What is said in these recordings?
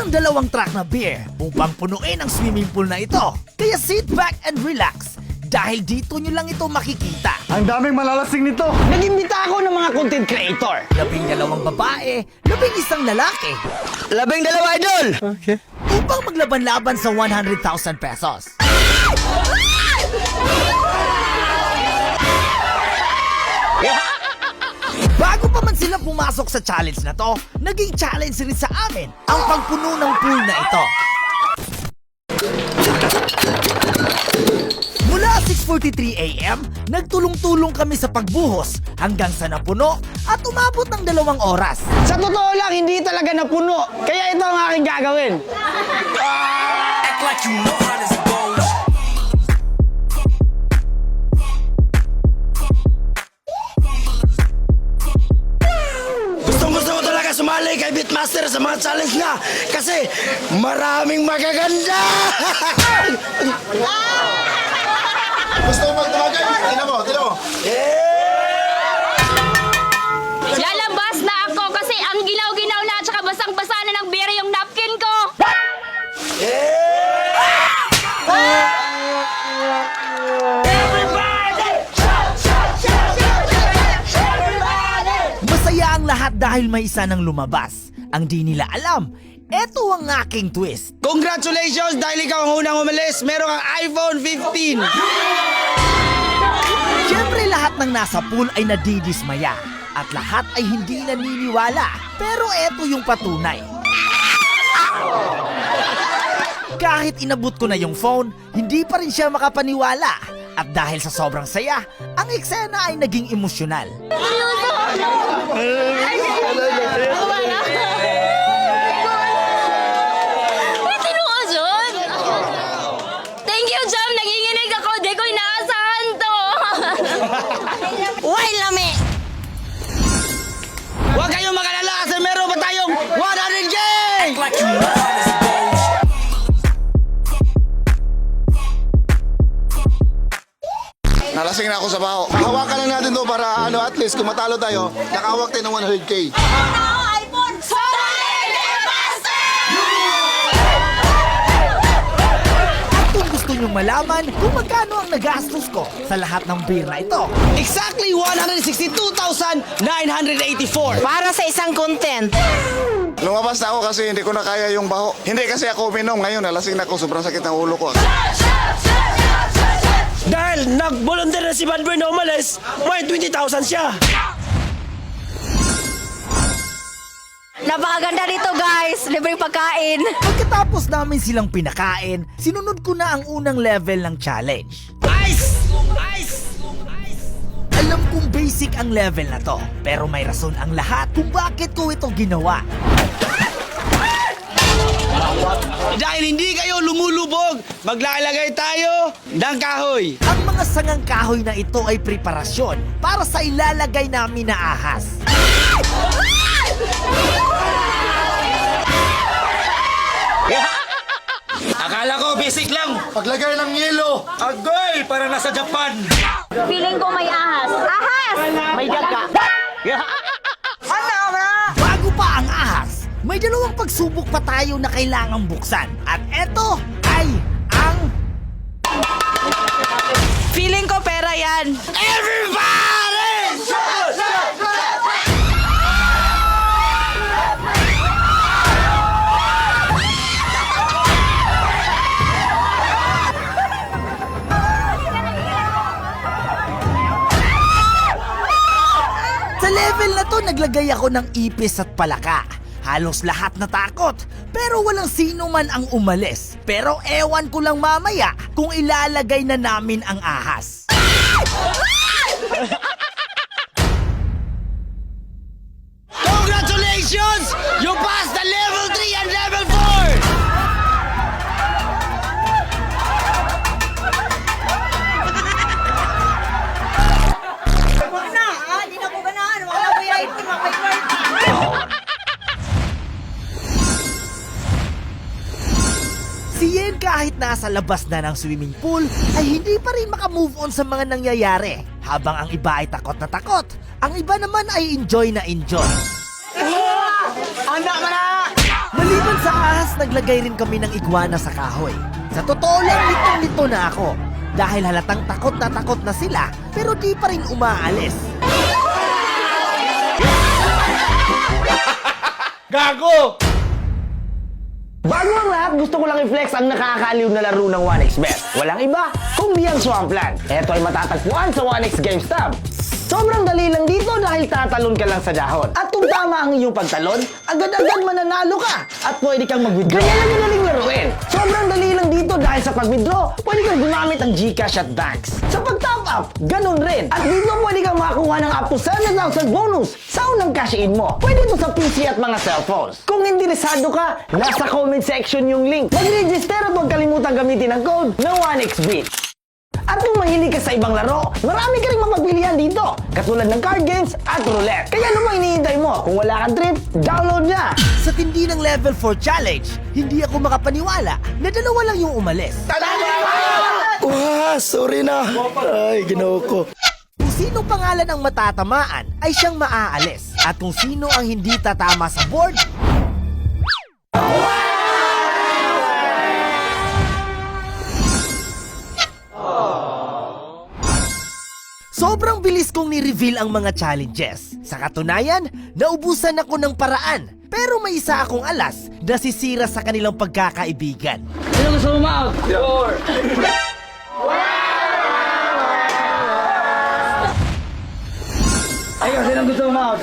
ang dalawang truck na beer upang punuin ang swimming pool na ito. Kaya sit back and relax dahil dito nyo lang ito makikita. Ang daming malalasing nito. Nag-imbita ako ng mga content creator. 12 babae, 11 lalaki. 12 idol! Okay. Upang maglaban-laban sa 100,000 pesos. Bago pa man sila pumasok sa challenge na to, naging challenge rin sa amin ang pagpuno ng pool na ito. Mula 6:43 AM, nagtulong-tulong kami sa pagbuhos hanggang sa napuno at umabot ng 2 oras. Sa totoo lang, hindi talaga napuno. Kaya ito ang aking gagawin. Act like you know how this goes. Gusto ko talaga sumali kay Beatmaster sa mga challenge na kasi maraming magaganda! Gusto mo magtawagan? Tignan mo. Lalabas na ako kasi ang ginaw-ginaw na at saka basang-basa na ng beer yung napkin ko. Masaya ang lahat dahil may isa nang lumabas. Ang di nila alam, eto ang aking twist. Congratulations dahil ikaw ang unang umalis. Meron kang iPhone 15. Siyempre lahat ng nasa pool ay nadidismaya at lahat ay hindi naniniwala. Pero eto yung patunay. Kahit inabot ko na yung phone, hindi pa rin siya makapaniwala. At dahil sa sobrang saya, ang eksena ay naging emosyonal. Thank you, Jam. Nanginginig ako. Di ko inaasahan to. Uy, lami! Huwag kayong mag-alala kasi meron pa tayong 100K! Act like you know how this goes. Nalasing na ako sa baho. Hawakan lang natin to para at least kung matalo tayo, nakahawak tayo ng 100K. At kung gusto nyong malaman kung magkano ang nagastos ko sa lahat ng beer na ito, Exactly 162,984. Para sa isang content. Lumabas na ako kasi hindi ko na kaya yung baho. Hindi kasi ako uminom ngayon, nalasing na ako, sobrang sakit ng ulo ko. Dahil nag-volunteer na si Banboy na umalis, may 20,000 siya. Napakaganda dito guys. Libreng pagkain. pagkatapos namin silang pinakain, sinunod ko na ang unang level ng challenge. Ice! Ice! Alam kong basic ang level na to, pero may rason ang lahat kung bakit ko ito ginawa. Dahil hindi kayo lumulubog, maglalagay tayo ng kahoy. Ang mga sangang kahoy na ito ay preparasyon para sa ilalagay namin na ahas. Akala ko basic lang. Paglagay ng yelo. Agoy, para nasa Japan. Feeling ko may ahas. Ahas! May daga. Bago pa ang ahas, may dalawang pagsubok pa tayo na kailangang buksan. At eto ay ang... Feeling ko pera yan. Everybody! Sa level na to, naglagay ako ng ipis at palaka. Halos lahat natakot, pero walang sino man ang umalis. Pero ewan ko lang mamaya kung ilalagay na namin ang ahas. Congratulations! You passed the level 3 and level 4! Si Yen kahit nasa labas na ng swimming pool ay hindi pa rin makamove on sa mga nangyayari. Habang ang iba ay takot na takot, ang iba naman ay enjoy na enjoy. Maliban sa ahas, naglagay rin kami ng iguana sa kahoy. Sa totoo lang, litong-lito na ako. Dahil halatang takot na sila, pero di pa rin umaalis. Gago! Bago ang lahat, gusto ko lang i-flex ang nakakaliw na laro ng 1xBet. Walang iba, kundi ang Swampland. Ito ay matatagpuan sa 1x GameStop. Sobrang dali lang dito dahil tatalon ka lang sa dahon. At kung tama ang iyong pagtalon, agad-agad mananalo ka at pwede kang mag-withdraw. Kaya lang yung daling laruin. Sobrang dali lang dito dahil sa pag-withdraw, pwede kang gumamit ang GCash at banks. Sa pag-top up, ganun rin. At dito pwede kang makakuha ng up to 7,000 bonus sa unang cash-in mo. Pwede ito sa PC at mga cellphones. Kung interesado ka, nasa comment section yung link. Mag-register at huwag kalimutan gamitin ang code na 1xBet. At kung mahilig ka sa ibang laro, marami ka rin mapagpilian dito. Katulad ng card games at roulette. Kaya ano bang hinihintay mo? Kung wala kang trip, download na! Sa tindi ng level 4 challenge, hindi ako makapaniwala na dalawa lang yung umalis. Wah, sorry na. Ay, ginawa ko. Kung sino pangalan ang matatamaan ay siyang maaalis. At kung sino ang hindi tatama sa board, sobrang bilis kong ni-reveal ang mga challenges. Sa katunayan, naubusan ako ng paraan. Pero may isa akong alas na sisira sa kanilang pagkakaibigan. Sino gusto mo ma-out? Ayun, sino gusto mo ma-out?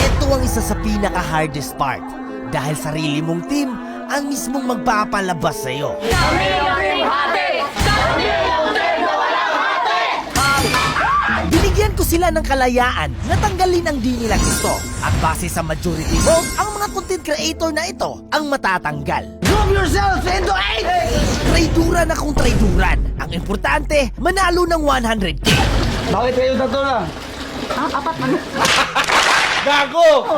Ito ang isa sa pinaka-hardest part. Dahil sarili mong team ang mismong magpapalabas sa'yo. Binigyan ko sila ng kalayaan na tanggalin ang di nila gusto. At base sa majority vote, ang mga content creator na ito ang matatanggal. Group yourself into 8! Traiduran akong traiduran. Ang importante, manalo ng 100k. Bakit kayo tatlo lang? Gago!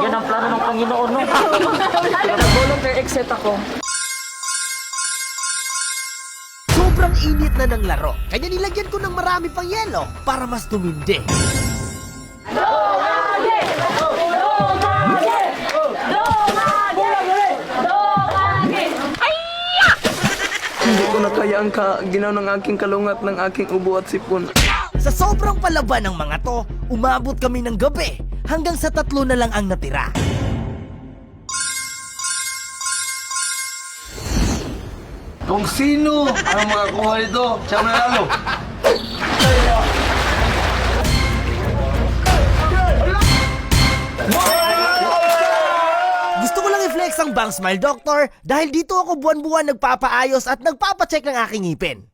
Sobrang init na ng laro, kaya nilagyan ko ng marami pang yelo para mas tumindi. Hindi ko na kaya ang ginaw ng aking kalungat ng aking ubo at sipon. Sa sobrang palaban ng mga to, umabot kami ng gabi hanggang sa 3 na lang ang natira. Kung sino ang makakuha nito, siya manalo. Gusto ko lang i-flex ang Bang Smile Doctor dahil dito ako buwan-buwan nagpapaayos at nagpapacheck ng aking ngipin.